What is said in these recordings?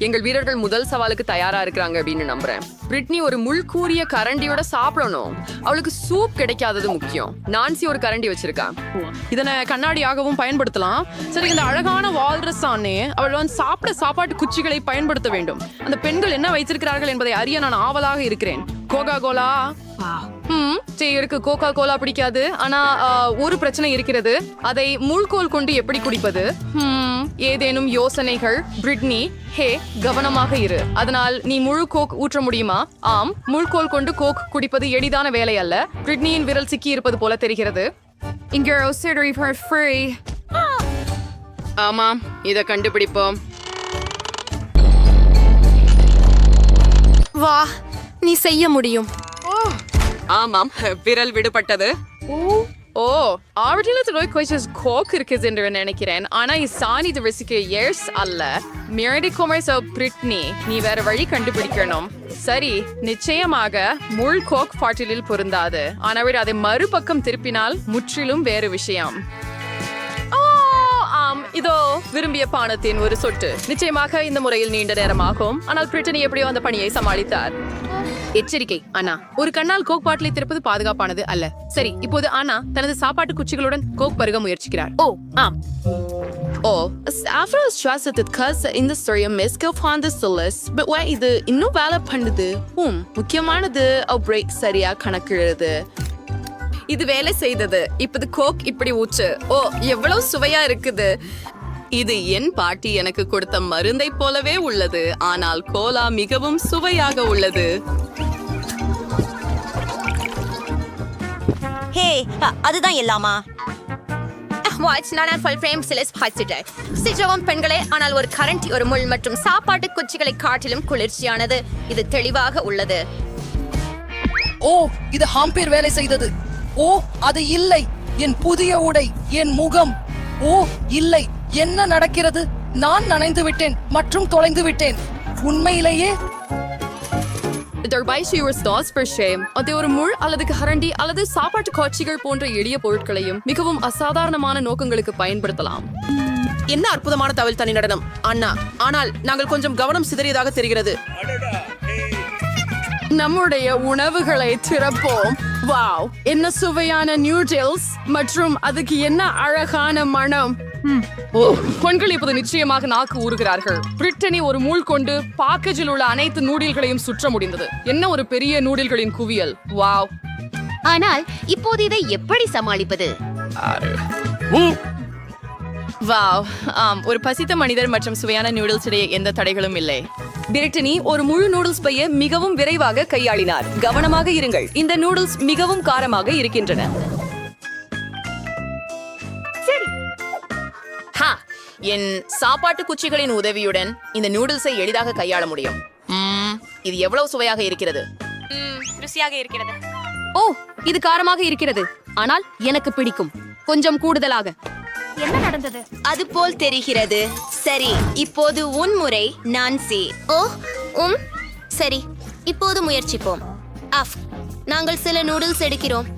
எங்கள் வீரர்கள் முதல் சவாலுக்கு தயாரா இருக்கிறாங்க அப்படின்னு நம்புறேன். பிரிட்னி ஒரு முள்கூரிய கரண்டியோட சாப்பிடணும். அவளுக்கு சூப் கிடைக்காதது முக்கியம். நான்சி ஒரு கரண்டி வச்சிருக்கா. இதனை கண்ணாடியாகவும் பயன்படுத்தலாம். சரி, இந்த அழகான வால்ரஸ் ஆனே அவள் வந்து சாப்பாட்டு குச்சிகளை பயன்படுத்த வேண்டும். அந்த பெண்கள் என்ன வைத்திருக்கிறார்கள் என்பதை அறிய நான் ஆவலாக இருக்கிறேன். கோகா கோலா எனக்கு கோகா கோலா பிடிக்காது. ஆனா ஒரு பிரச்சனை இருக்கிறது. அதை முள்கோல் கொண்டு எப்படி குடிப்பது? ஏதேனும் யோசனைகள்? பிரிட்னி, ஹே, கவனமாக இரு. அதனால் நீ முழு கோக் ஊற்ற முடியுமா? ஆம், முள்கோல் கொண்டு கோக் குடிப்பது எளிதான வேலை அல்ல. பிரிட்னியின் விரல் சிக்கி இருப்பது போல தெரிகிறது. ஆமாம், இதை கண்டுபிடிப்போம். வா, நீ செய்ய முடியும். ஆமாம், விரல் விடுபட்டது. கோக் இருக்குது என்று நினைக்கிறேன். ஆனா இசானி ரிசிக்கு எர்ஸ் அல்ல. மிரடி கொமர்ஸ் பிரிட்னி, நீ வேற வழி கண்டுபிடிக்கணும். சரி, நிச்சயமாக முள் கோக் பாட்டிலில் பொருந்தாது. ஆனால் அதை மறுபக்கம் திருப்பினால் முற்றிலும் வேறு விஷயம். இதோ விரும்பிய பானத்தின் ஒரு சொட்டு. நிச்சயமாக இந்த முறையில் நீண்ட நேரமாகும். ஆனால் பிரிட்டனி எப்படியோ அந்த பணியை சமாளித்தார். எச்சரிக்கை, அண்ணா, ஒரு கண்ணால் கோக் பாட்டிலை திறப்பது பாதுகாப்பானது அல்ல. சரி, இப்போது அண்ணா தனது சாப்பாட்டு குச்சிகளுடன் கோக் பருக முயற்சிக்கிறார். ஆம். இது இன்னும் வேலை பண்ணுது. முக்கியமானது பிரேக் சரியா கணக்கிடுறது. இது வேலை செய்தது. இப்போது கோக் இப்படி ஊற்று. எவ்வளவு சுவையா இருக்குது. இது என் பாட்டி எனக்கு கொடுத்த மருந்தை போலவே உள்ளது. ஆனால் கோலா மிகவும் சுவையாக உள்ளது. ஹே, அதுதான் எல்லாமா? பெண்களே, ஆனால் ஒரு கரண்டி, ஒரு முள் மற்றும் சாப்பாட்டு குச்சிகளை காட்டிலும் குளிர்ச்சியானது. இது தெளிவாக உள்ளது. இது ஹாம்பேர் வேலை செய்தது. அது இல்லை. என் புதிய உடை, என் முகம். இல்லை, என்ன நடக்கிறது? நான் நனைந்து விட்டேன் மற்றும் தொலைந்து விட்டேன். உண்மையிலேயே அது ஒரு முள் அல்லது கரண்டி அல்லது சாப்பாட்டு காட்சிகள் போன்ற எளிய பொருட்களையும் மிகவும் அசாதாரணமான நோக்கங்களுக்கு பயன்படுத்தலாம். என்ன அற்புதமான தவில் தனி நடனம், அண்ணா. ஆனால் நாங்கள் கொஞ்சம் கவனம் சிதறியதாக தெரிகிறது. நம்முடைய உணவுகளை திறப்போம். வாவ், என்ன சுவையான நியூடில்ஸ் மற்றும் அதுக்கு என்ன அழகான மனம். பெண்கள் இப்போது நிச்சயமாக நாக்கு ஊறுகிறார்கள். பிரிட்டனி ஒரு மூள் கொண்டு பாக்கேஜில் உள்ள அனைத்து நூடில்களையும் சுற்ற முடிந்தது. என்ன ஒரு பெரிய நூடில்களின் குவியல். வாவ். ஆனால் இப்போது இதை எப்படி சமாளிப்பது? வாவ். ஒரு பசித்த மனிதர் மற்றும் சுவையான நூடுல்ஸ் இடையே எந்த தடைகளும் இல்லை. பிரிட்டனி ஒரு முழு நூடுல்ஸ் பைய மிகவும் விரைவாக கையாளினார். கவனமாக இருங்கள், இந்த நூடுல்ஸ் மிகவும் காரமாக இருக்கின்றன. என் சாப்பாட்டு குச்சிகளின் உதவியுடன் இந்த நூடுல்ஸை எளிதாக கையாள முடியும். இது எவ்வளவு சுவையாக இருக்கிறது. ருசியாக இருக்கிறது. இது காரமாக இருக்கிறது. ஆனால் எனக்கு பிடிக்கும். கொஞ்சம் கூடுதலாக. என்ன நடந்தது? அது போல் தெரிகிறது. சரி, இப்போது உன் முறை, நான்சி. சரி, இப்போது முயற்சிப்போம். நாங்கள் சில நூடுல்ஸ் எடுக்கிறோம்.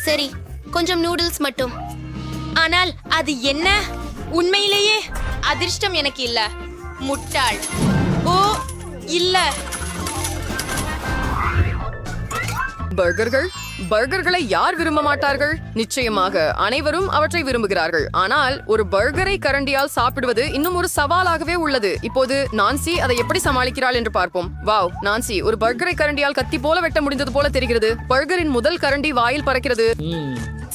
சரி, கொஞ்சம் நூடுல்ஸ் மட்டும். ஆனால் அது என்ன? உண்மையிலேயே அதிர்ஷ்டம் எனக்கு இல்ல. முட்டாள். இல்ல. பர்கர்களை யார் விரும்ப மாட்டார்கள்? நிச்சயமாக அனைவரும் அவற்றை விரும்புகிறார்கள். ஆனால் ஒரு பர்கரை கரண்டியால் சாப்பிடுவது இன்னும் ஒரு சவாலாகவே உள்ளது. இப்போது நான்சி அதை எப்படி சமாளிக்கிறாள் என்று பார்ப்போம். வாவ், நான்சி ஒரு பர்கரை கரண்டியால் கத்தி போல வெட்ட முடிந்தது போல தெரிகிறது. பர்கரின் முதல் கரண்டி வாயில் பறக்கிறது.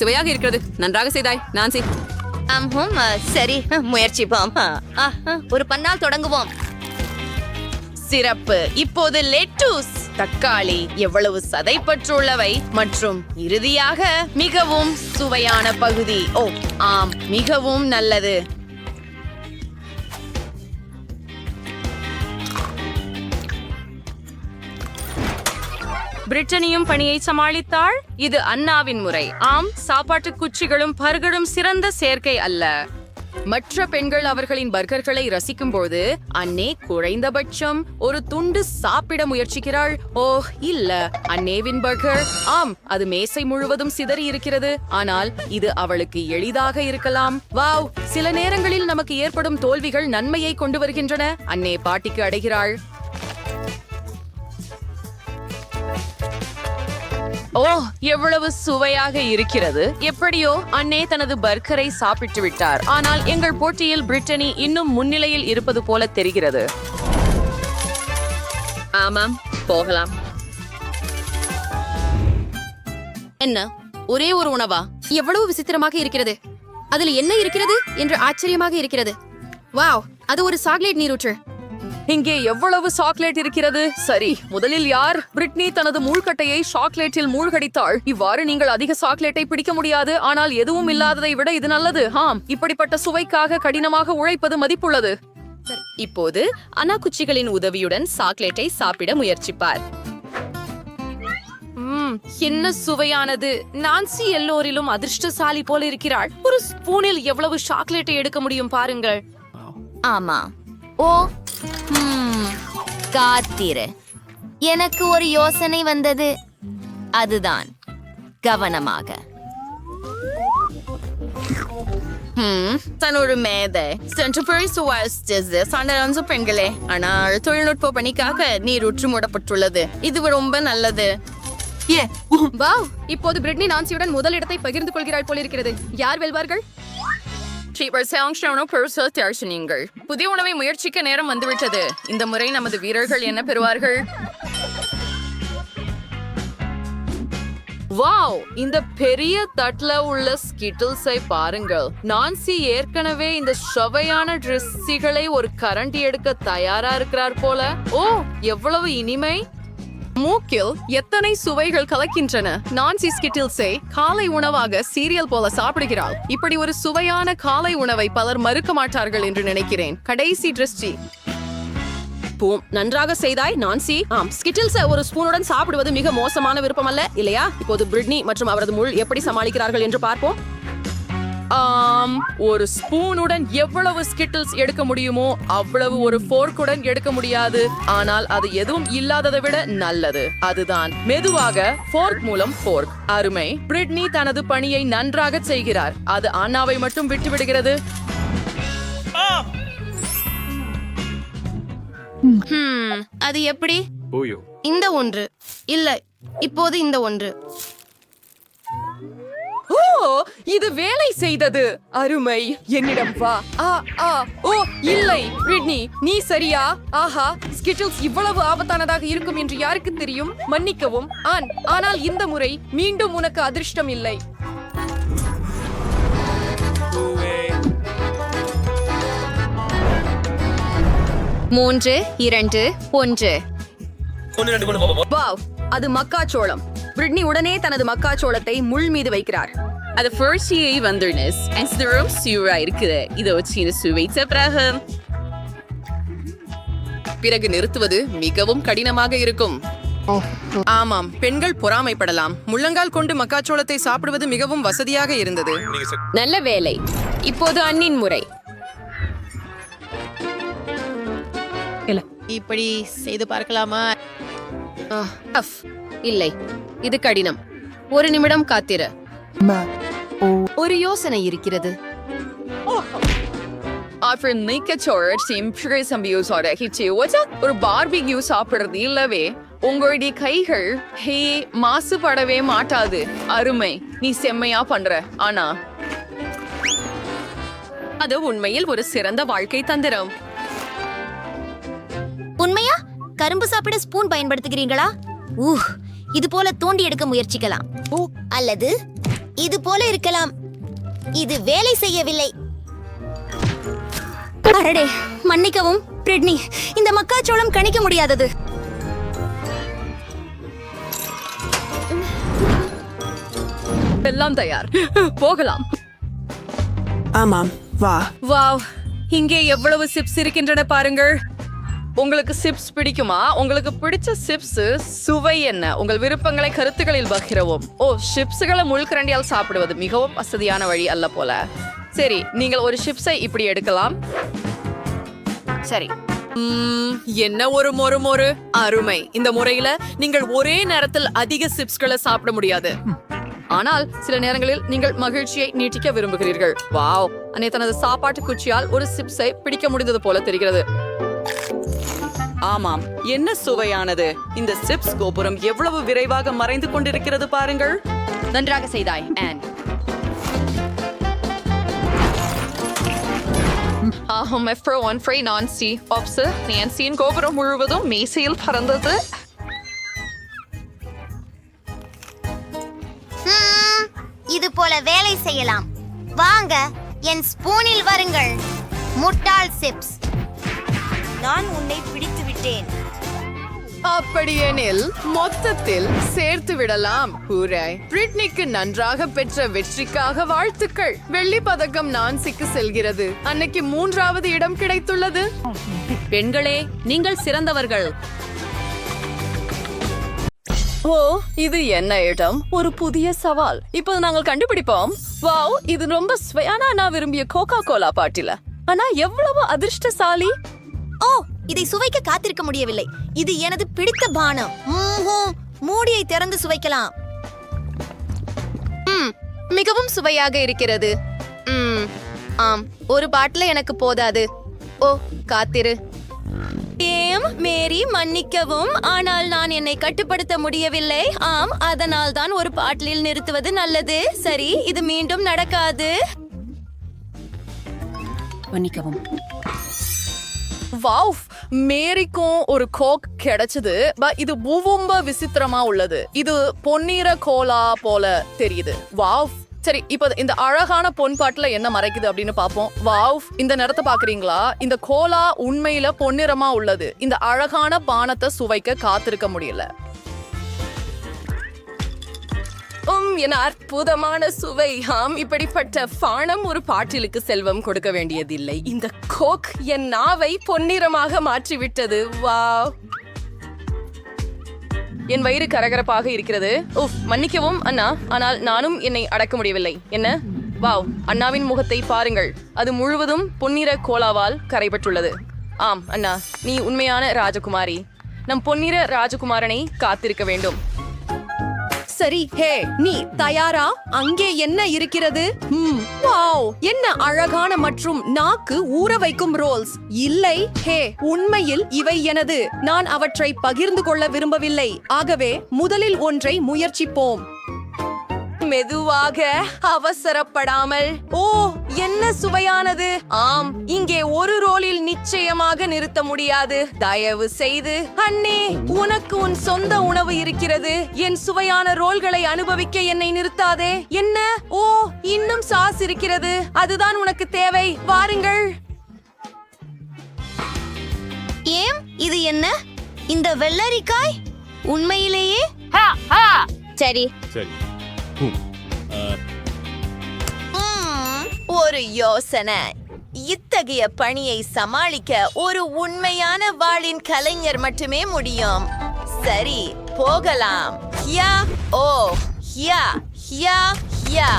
சுவையாக இருக்கிறது. நன்றாக செய்தாய் நான்சி. சரி, முயற்சிப்போம். ஒரு பன்னால் தொடங்குவோம். சிறப்பு. இப்போது லெட்டூஸ், தக்காளி எவ்வளவு சதைப்பற்றுள்ளவை மற்றும் இறுதியாக மிகவும் சுவையான பகுதி. ஆம், மிகவும் நல்லது. பிரிட்டனியும் பணியை சமாளித்தாள். இது அண்ணாவின் முறை. ஆம், சாப்பாட்டு குச்சிகளும் பர்கரும் சிறந்த சேர்க்கை அல்ல. மற்ற பெண்கள் அவர்களின் பர்கர்களை ரசிக்கும்போது அன்னே குறைந்தபட்சம் ஒரு துண்டு சாப்பிட முயற்சிக்கிறாள். ஓ இல்ல, அன்னேவின் பர்கர், ஆம், அது மேசை முழுவதும் சிதறி இருக்கிறது. ஆனால் இது அவளுக்கு எளிதாக இருக்கலாம். வாவ், சில நேரங்களில் நமக்கு ஏற்படும் தோல்விகள் நன்மையை கொண்டு வருகின்றன. அன்னே பாட்டிக்கு அடைகிறாள். ஓ, எவ்வளவு சுவையாக இருக்கிறது. எப்படியோ அன்னே தனது பர்கரை சாப்பிட்டு விட்டார். ஆனால் எங்கள் போட்டியில் பிரிட்டனி இன்னும் முன்னிலையில் இருப்பது போல தெரிகிறது. ஆமாம், போகலாம். என்ன, ஒரே ஒரு உணவா? எவ்வளவு விசித்திரமாக இருக்கிறது. அதில் என்ன இருக்கிறது என்று ஆச்சரியமாக இருக்கிறது. வாவ், அது ஒரு சாக்லேட் நீரூற்று. இங்கே எவ்வளவு சாக்லேட் இருக்கிறது. சரி, முதலில் யார்? பிரிட்னி தனது மூழ்கட்டையை சாக்லேட்டில் மூழ்கடித்தாள். இவ்வாறு நீங்கள் அதிக சாக்லேட்டை பிடிக்க முடியாது. ஆனால் எதுவும் இல்லாததை விட இது நல்லது. ஆம், இப்படிப்பட்ட சுவைக்காக கடினமாக உழைப்பது மதிப்புள்ளது. இப்போது அனா குச்சிகளின் உதவியுடன் சாக்லேட்டை சாப்பிட முயற்சிப்பார். என்ன சுவையானது. நான்சி எல்லோரிலும் அதிர்ஷ்டசாலி போல இருக்கிறாள். ஒரு ஸ்பூனில் எவ்வளவு சாக்லேட்டை எடுக்க முடியும் பாருங்கள். ஆமா. ஓ, காத்திரு, எனக்கு ஒரு யோசனை வந்தது. அதுதான் கவனமாக. தன்னொரு மேதை சாண்டரன்சு பெண்களே, ஆனால் தொழில்நுட்ப பணிக்காக நீரூற்று மூடப்பட்டுள்ளது. இது ரொம்ப நல்லது. வாவ், இப்போது பிரிட்னி நான்சியுடன் முதலிடத்தை பகிர்ந்து கொள்கிறாள் போலிருக்கிறது. யார் வெல்வார்கள்? புதிய உணவை முயற்சிக்க நேரம் வந்துவிட்டது. இந்த முறை நமது வீரர்கள் என்ன பெறுவார்கள்? வாவ், இந்த பெரிய தட்டுல உள்ள ஸ்கிட்டில்ஸை பாருங்கள். நான்சி ஏற்கனவே இந்த சுவையான ட்ரெஸ்ஸிகளை ஒரு கரண்டி எடுக்க தயாரா இருக்கிறார் போல. ஓ, எவ்வளவு இனிமை. மூக்கில் எத்தனை சுவைகள் கலக்கின்றன. நான்சி ஸ்கிட்டில்ஸை காலை உணவாக சீரியல் போல சாப்பிடுகிறாள். இப்படி ஒரு சுவையான காலை உணவை பலர் மறுக்க மாட்டார்கள் என்று நினைக்கிறேன். கடைசி திருஷ்டி. நன்றாக செய்தாய் நான்சி. ஆம், ஸ்கிட்டில்ஸ் ஒரு ஸ்பூனுடன் சாப்பிடுவது மிக மோசமான விருப்பம் அல்ல, இல்லையா? இப்போது பிரிட்னி மற்றும் அவரது முள் எப்படி சமாளிக்கிறார்கள் என்று பார்ப்போம். ஒரு ஸ்பூனுடன் எவ்வளவு ஸ்கிட்டில்ஸ் எடுக்க முடியுமோ அவ்வளவு ஒரு ஃபோர்க்குடன் எடுக்க முடியாது. ஆனால் அது எதுவும் இல்லாததை விட நல்லது. அதுதான் மெதுவாக ஃபோர்க் மூலம் ஃபோர்க். அருமை. பிரிட்னி தனது பணியை நன்றாக செய்கிறார். அது அன்னாவை மட்டும் விட்டு விடுகிறது. அது எப்படி? இந்த ஒன்று இல்லை, இப்போது இந்த ஒன்று. ஓ, இது வேலை செய்தது. அருமை. என்னிடம் வா. ஓ இல்லை, பிரிட்னி, நீ சரியா? ஆஹா, ஸ்கிட்டில்ஸ் இவ்வளவு ஆபத்தானதாக இருக்கும் என்று யாருக்கு தெரியும்? மன்னிக்கவும், ஆனால் இந்த முறை மீண்டும் உனக்கு அதிர்ஷ்டம் இல்லை. மூன்று, 2, 1. வாவ், அது மக்காச்சோளம். பிரிட்னி உடனே தனது மக்காச்சோளத்தை முள் மீது வைக்கிறார். அது ஃபர்ஸ்டியை வந்துனஸ் அஸ்தரம் சூரா இருக்குது. இதோ சின்ன சுவைத்த பிறகு நிறுத்துவது மிகவும் கடினமாக இருக்கும். ஆமாம், பெண்கள் பொறாமைப்படலாம். முள்ளங்கால் கொண்டு மக்காச்சோளத்தை சாப்பிடுவது மிகவும் வசதியாக இருந்தது. நல்ல வேலை. இப்போது அண்ணின் முறை. இப்படி செய்து பார்க்கலாமா? இல்லை, இது கடினம். ஒரு நிமிடம் காத்திரு. ஒரு யோசனை இருக்கிறது. ஒரு பார்பிக்யூ சாப்பிடுறது இல்லவே. உங்களுடைய கைகள் மாசுபடவே மாட்டாது. அருமை, நீ செம்மையா பண்ற. ஆனா அது உண்மையில் ஒரு சிறந்த வாழ்க்கை தந்திரம். உண்மையா? கரும்பு சாப்பிட ஸ்பூன் பயன்படுத்துகிறீங்களா? இது போல தோண்டி எடுக்க முயற்சிக்கலாம். அல்லது இது போல இருக்கலாம். இது வேலை செய்யவில்லை. அடடே, மன்னிக்கவும் பிரிட்னி, இந்த மக்காச்சோளம் கணிக்க முடியாதது. எல்லாம் தயார், போகலாம். ஆமாம், வா. வாவ், இங்கே எவ்வளவு சிப்ஸ் இருக்கின்றன பாருங்கள். உங்களுக்கு சிப்ஸ் பிடிக்குமா? உங்களுக்கு பிடிச்ச சிப்ஸ் சுவை என்ன? உங்கள் விருப்பங்களை கருத்துக்களில் பகிரவும். ஓ, சிப்ஸ்களை முள்கரண்டியால் சாப்பிடுவது மிகவும் வசதியான வழி அல்ல போல. சரி, நீங்கள் ஒரு சிப்ஸை இப்படி எடுக்கலாம். சரி. என்ன ஒரு மொறு அருமை. இந்த முறையில நீங்கள் ஒரே நேரத்தில் அதிக சிப்ஸ்களை சாப்பிட முடியாது. ஆனால் சில நேரங்களில் நீங்கள் மகிழ்ச்சியை நீட்டிக்க விரும்புகிறீர்கள். வாவ், அன்னை தனது சாப்பாட்டு குச்சியால் ஒரு சிப்ஸை பிடிக்க முடிந்தது போல தெரிகிறது. ஆமாம், என்ன சுவையானது. இந்த சிப்ஸ் கோபுரம் எவ்வளவு விரைவாக மறைந்து கொண்டிருக்கிறது பாருங்கள். நன்றாக செய்தாய், ஆன். நான்சியின் கோபுரம் முழுவதும் மேசையில் பறந்தது. இது போல வேலை செய்யலாம். வாங்க என் ஸ்பூனில் வருங்கள். முட்டாள் சிப்ஸ், நான் உன்னை பிடித்து விட்டேன். அப்படியெனில் மொத்தத்தில் சேர்த்து விடலாம். ஹூரே! பிரிட்னிக்கு நன்றாக பெற்ற வெற்றிக்காக வாழ்த்துக்கள். வெள்ளி பதக்கம் நான்சிக்கு செல்கிறது. அன்னைக்கு 3வது இடம் கிடைத்துள்ளது. பெண்களே, நீங்கள் சிறந்தவர்கள். ஓ, இது என்ன இடம்? ஒரு புதிய சவால். இப்போது நாங்கள் கண்டுபிடிப்போம். வாவ், இது ரொம்ப ஸ்வயானா நான் விரும்பிய கோகா கோலா பாட்டில. ஆனா எவ்வளவு அதிர்ஷ்டசாலி. ஓ, இதை சுவைக்க காத்திருக்க முடியவில்லை. இது எனது பிடித்த பானம். மூடியை திறந்து சுவைக்கலாம். மிகவும் சுவையாக இருக்கிறது. ஆம், ஒரு பாட்டில் எனக்கு போதாது. ஓ, காத்திரு. மேரி, மன்னிக்கவும், ஆனால் நான் என்னை கட்டுப்படுத்த முடியவில்லை. ஆம், அதனால் தான் ஒரு பாட்டிலில் நிறுத்துவது நல்லது. சரி, இது மீண்டும் நடக்காது. மன்னிக்கவும். வாவ், மேரிக்கும் ஒரு கோக் கிடைச்சது. இது பூவம்ப விசித்திரமா உள்ளது. இது பொன்னிற கோலா போல தெரியுது. வாவ். சரி, இப்போ இந்த அழகான பொன் பாட்டுல என்ன மறைக்குது அப்படின்னு பாப்போம். வாவ், இந்த நிறத்தை பாக்குறீங்களா? இந்த கோலா உண்மையில பொன்னிறமா உள்ளது. இந்த அழகான பானத்தை சுவைக்க காத்திருக்க முடியல. என்ன அற்புதமான சுவை. இப்படிப்பட்ட பானம் ஒரு பாட்டிலுக்கு செல்வம் கொடுக்க வேண்டியதில்லை. இந்த கோக் என் நாவை பொன்னிறமாக மாற்றிவிட்டது. வாவ், என் வயிறு கரகரப்பாக இருக்கிறது. மன்னிக்கவும் அண்ணா, ஆனால் நானும் என்னை அடக்க முடியவில்லை. என்ன? வாவ், அண்ணாவின் முகத்தை பாருங்கள். அது முழுவதும் பொன்னிற கோலாவால் கரைபட்டுள்ளது. ஆம் அண்ணா, நீ உண்மையான ராஜகுமாரி. நம் பொன்னிற ராஜகுமாரனை காத்திருக்க வேண்டும். சரி, ஹே, நீ தயாரா? அங்கே என்ன இருக்கிறது? வாவ், என்ன அழகான மற்றும் நாக்கு ஊற வைக்கும் ரோல்ஸ். இல்லை, ஹே, உண்மையில் இவை எனது. நான் அவற்றை பகிர்ந்து கொள்ள விரும்பவில்லை. ஆகவே முதலில் ஒன்றை முயற்சிப்போம். மெதுவாக, அவசரப்படாமல். ஓ, என்ன சுவையானது. ஆம், இங்கே ஒரு ரோலில் நிச்சயமாக நிறுத்த முடியாது. தயவு செய்து அண்ணே, உனக்கு உன் சொந்த உணவு இருக்கிறது. என் சுவையான ரோல்களை அனுபவிக்க என்னை நிறுத்தாதே. என்ன? ஓ, இன்னும் சாஸ் இருக்கிறது. அதுதான் உனக்கு தேவை. வாருங்கள். ஏம், இது என்ன? இந்த வெள்ளரிக்காய் உண்மையிலேயே சரி. ஒரு யோசனை. இத்தகைய பணியை சமாளிக்க ஒரு உண்மையான வாளின் கலைஞர் மட்டுமே முடியும். சரி, போகலாம். ஹியா, ஓ, ஹியா, ஹியா, ஹியா.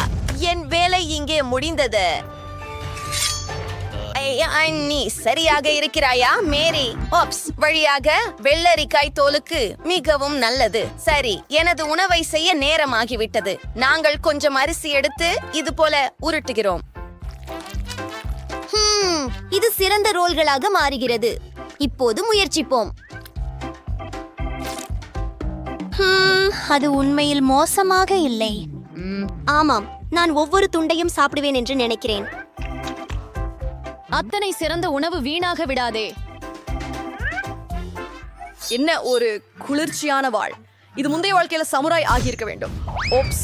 என் வேலை இங்கே முடிந்தது. நீ சரியாக இருக்கிறாயா மேரி? ஓப்ஸ், வழியாக வெள்ளரிக்காய் தோலுக்கு மிகவும் நல்லது. சரி, எனது உணவை செய்ய நேரமாகிவிட்டது. நாங்கள் கொஞ்சம் அரிசி எடுத்து இது போல உருட்டுகிறோம். இது சிறந்த ரோல்களாக மாறுகிறது. இப்போது முயற்சிப்போம். அது உண்மையில் மோசமாக இல்லை. ஆமாம், நான் ஒவ்வொரு துண்டையும் சாப்பிடுவேன் என்று நினைக்கிறேன். அத்தனை சிறந்த உணவு வீணாக விடாதே. என்ன ஒரு குளிர்ச்சியான வாழ். இது முந்தைய வாழ்க்கையில சமுராய் ஆகியிருக்க வேண்டும். ஓப்ஸ்,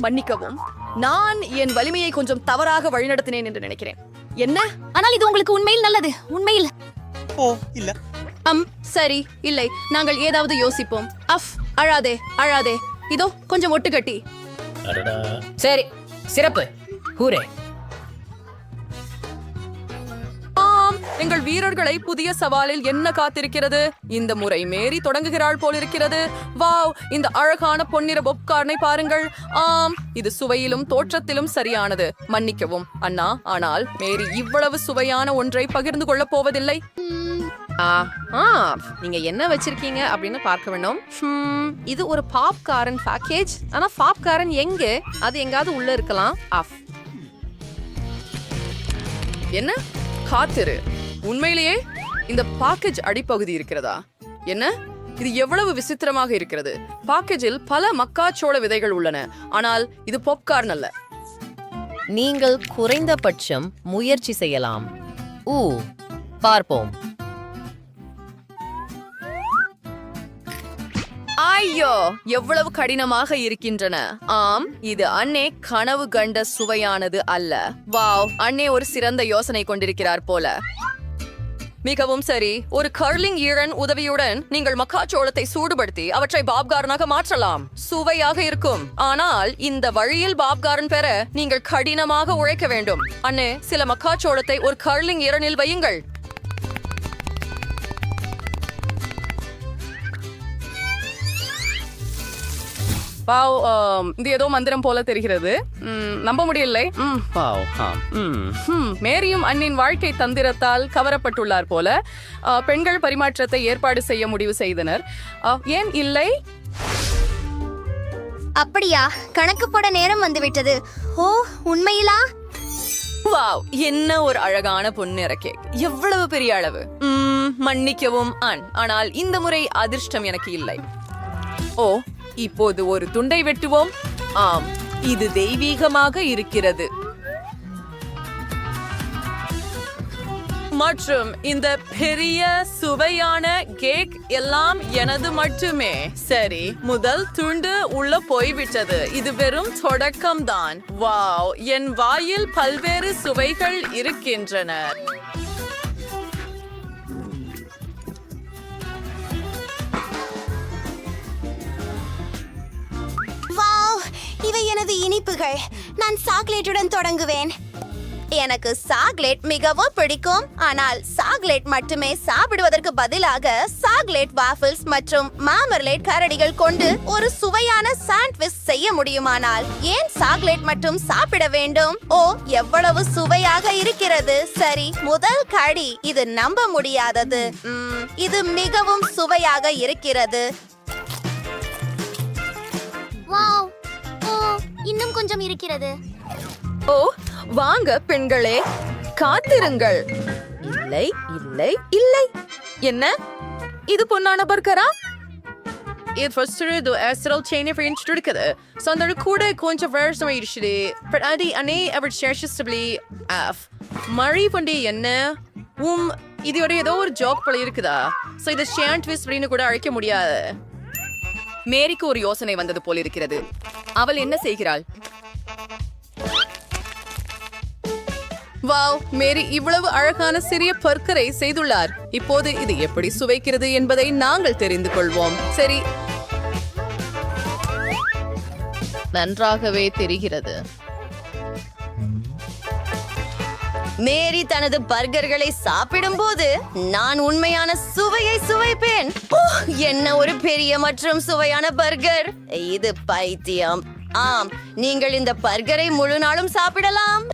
மன்னிக்கவும். நான் என் வலிமையை கொஞ்சம் தவறாக வழிநடத்தினேன் என்று நினைக்கிறேன். என்ன? ஆனால் இது உங்களுக்கு உண்மையில் நல்லது. உண்மையில். ஓ, இல்ல. சரி, இல்லை, நாங்கள் ஏதாவது யோசிப்போம். அழாதே, அழாதே. இதோ கொஞ்சம் ஒட்டுக்கட்டி. சரி, சிறப்பு. ஹூரே. எங்கள் வீரர்களை புதிய சவாலில் என்ன காத்திருக்கிறது? இந்த முறை மேரி தொடங்குகிறாள் போலிருக்கிறது. வாவ், இந்த அழகான பொன்னிற பாப்கார்னை பாருங்கள். ஆம், இது சுவையிலும் தோற்றத்திலும் சரியானது. மன்னிக்கவும் அண்ணா, ஆனால் மேரி இவ்வளவு சுவையான ஒன்றை பகிர்ந்து கொள்ளப் போவதில்லை. நீங்க என்ன வச்சிருக்கீங்க அப்படின்னு பார்க்க வேண்டும். இது ஒரு பாப்கார்ன் பேக்கேஜ். ஆனா பாப்கார்ன் எங்க? அது எங்காவது உள்ள இருக்கலாம். என்ன? காத்திரு. உண்மையிலேயே இந்த பாக்கேஜ் அடிப்பகுதி இருக்கிறதா? என்ன? இது எவ்வளவு விசித்திரமாக இருக்கிறது. பாக்கேஜில் பல மக்காச்சோள விதைகள் உள்ளன, ஆனால் இது பாப்கார்ன் அல்ல. நீங்கள் குறைந்தபட்சம் முயற்சி செய்யலாம். பார்ப்போம். ஐயோ, எவ்வளவு கடினமாக இருக்கின்றன. ஆம், இது அண்ணே கனவு கண்ட சுவையானது அல்ல. வாவ், அண்ணே ஒரு சிறந்த யோசனை கொண்டிருக்கிறார் போல. மிகவும் சரி. ஒரு கர்லிங் ஈரன் உதவியுடன் நீங்கள் மக்காச்சோளத்தை சூடுபடுத்தி அவற்றை பாப்கார்னாக மாற்றலாம். சுவையாக இருக்கும். ஆனால் இந்த வழியில் பாப்கார்ன் பெற நீங்கள் கடினமாக உழைக்க வேண்டும். அண்ணே, சில மக்காச்சோளத்தை ஒரு கர்லிங் ஈரனில் வையுங்கள். வாவ், இது ஏதோ மந்திரம் போல தெரிகிறது. நம்ப முடியலை. மேரியும் அண்ணின் வாழ்க்கை தந்திரத்தால் கவரப்பட்டுள்ளார் போல. பெண்கள் பரிமாற்றத்தை ஏற்பாடு செய்ய முடிவு செய்தனர். ஏன் இல்லை? அப்படியா? கணக்கு போட நேரம் வந்துவிட்டது. ஓ, உண்மையிலா? வாவ், என்ன ஒரு அழகான பொன்னிற கேக். எவ்வளவு பெரிய அளவு. மன்னிக்கவும் ஆனால் இந்த முறை அதிர்ஷ்டம் எனக்கு இல்லை. ஓ, இப்போது ஒரு துண்டை வெட்டுவோம். ஆம், இது தெய்வீகமாக இருக்கிறது. மற்றும் இந்த பெரிய சுவையான கேக் எல்லாம் எனது மட்டுமே. சரி, முதல் துண்டு உள்ள போய்விட்டது. இது வெறும் தொடக்கம்தான். வாவ், என் வாயில் பல்வேறு சுவைகள் இருக்கின்றன. வாவ், இவை எனது இனிப்புகள். நான் சாக்லேட்டுடன் தொடங்குவேன். எனக்கு சாக்லேட் மிகவும் பிடிக்கும். ஆனால் சாக்லேட் மட்டுமே சாப்பிடுவதற்கு பதிலாக சாக்லேட் வாஃபிள்ஸ் மற்றும் மாமர்லேட் கரடிகள் கொண்டு ஒரு சுவையான சாண்ட்விச் செய்ய முடியுமானால் ஏன் சாக்லேட் மட்டும் சாப்பிட வேண்டும்? ஓ, எவ்வளவு சுவையாக இருக்கிறது. சரி, முதல் கடி. இது நம்ப முடியாதது. இது மிகவும் சுவையாக இருக்கிறது. வாவ், ஓ, இன்னும் கொஞ்சம் இருக்கிறது. ஓ, வாங்க பெண்களே, காத்திருங்கள். இல்லை இல்லை இல்லை. என்ன? இது பொன்னான பர்கரா? இது first do astral chain for introduced. So அந்த கூட கொஞ்சம் version ஆயிடுச்சு. But அனே அவர் சேஷஸ்டபிளி மழை பண்டி என்ன? இது ஏதோ ஒரு ஜோக் போல இருக்குதா? So இது சாண்ட்விச் அப்படின்னு கூட அழைக்க முடியாது. மேரிக்கு ஒரு யோசனை வந்தது போல் இருக்கிறது. அவள் என்ன செய்கிறாள்? வாவ், மேரி இவ்வளவு அழகான சிறிய பர்கரை செய்துள்ளார். இப்போது இது எப்படி சுவைக்கிறது என்பதை நாங்கள் தெரிந்து கொள்வோம். சரி, நன்றாகவே தெரிகிறது. மேரி தனது பர்கர்களை சாப்பிடும்போது நான் உண்மையான சுவையை சுவைப்பேன். என்ன ஒரு பெரிய மற்றும் சுவையான பர்கர். இது பைத்தியம். ஆம், நீங்கள் இந்த பர்கரை முழு நாளும் சாப்பிடலாம்.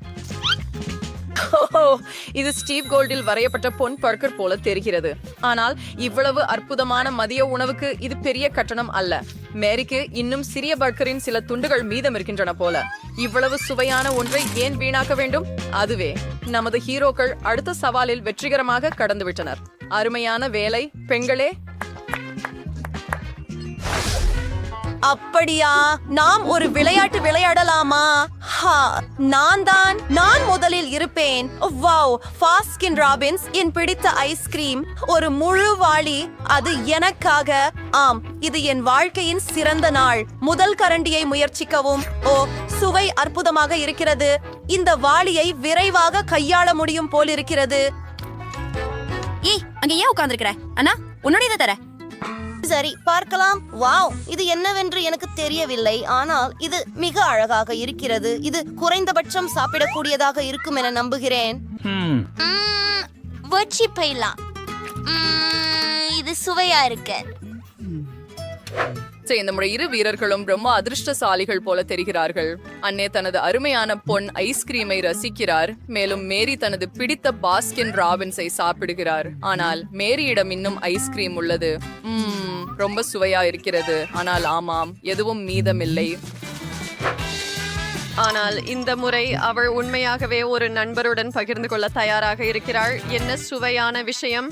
இது ஸ்டீவ் கோல்டில் வரையப்பட்ட பொன் பர்கர் போல தெரிகிறது. ஆனால் இவ்வளவு அற்புதமான மதிய உணவுக்கு இது பெரிய கட்டணம் அல்ல. மேரிக்கு இன்னும் சிறிய பர்கரின் சில துண்டுகள் மீதம் இருக்கின்றன போல. இவ்வளவு சுவையான ஒன்றை ஏன் வீணாக்க வேண்டும்? அதுவே நமது ஹீரோக்கள் அடுத்த சவாலில் வெற்றிகரமாக கடந்துவிட்டனர். அருமையான வேலை பெண்களே. அப்படியா? நாம் ஒரு விளையாட்டு விளையாடலாமா? நான் முதலில் இருப்பேன். வாவ், பாஸ்கின் ராபின்ஸ் என் பிடித்த ஐஸ்கிரீம். ஒரு முழு வாளி. அது எனக்காக. ஆம், இது என் வாழ்க்கையின் சிறந்த நாள். முதல் கரண்டியை முயற்சிக்கவும். ஓ, சுவை அற்புதமாக இருக்கிறது. இந்த வாளியை விரைவாக கையாள முடியும் போல் இருக்கிறது. ஏய், அங்க ஏன் உட்கார்ந்திருக்கிற? அண்ணா, உன்னுடையதை தர. சரி, பார்க்கலாம். வாவ், இது என்னவென்று எனக்கு தெரியவில்லை. ஆனால் இது மிக அழகாக இருக்கிறது. இது குறைந்தபட்சம் சாப்பிடக்கூடியதாக இருக்கும் என நம்புகிறேன். வச்சு போயிடலாம். இது சுவையா இருக்கு. சரி, இந்த முறை இரு வீரர்களும் ரொம்ப அதிர்ஷ்டசாலிகள் போல தெரிகிறார்கள். அன்னே தனது அருமையான பொன் ஐஸ்கிரீமை ரசிக்கிறார். மேலும் மேரி தனது பிடித்த பாஸ்கின் ராபின்ஸை சாப்பிடுகிறார். ஆனால் மேரியிடம் இன்னும் ஐஸ்கிரீம் உள்ளது. ரொம்ப சுவையா இருக்கிறது. ஆனால் ஆமாம், எதுவும் மீதமில்லை. ஆனால் இந்த முறை அவள் உண்மையாகவே ஒரு நண்பருடன் பகிர்ந்து கொள்ள தயாராக இருக்கிறாள். என்ன சுவையான விஷயம்!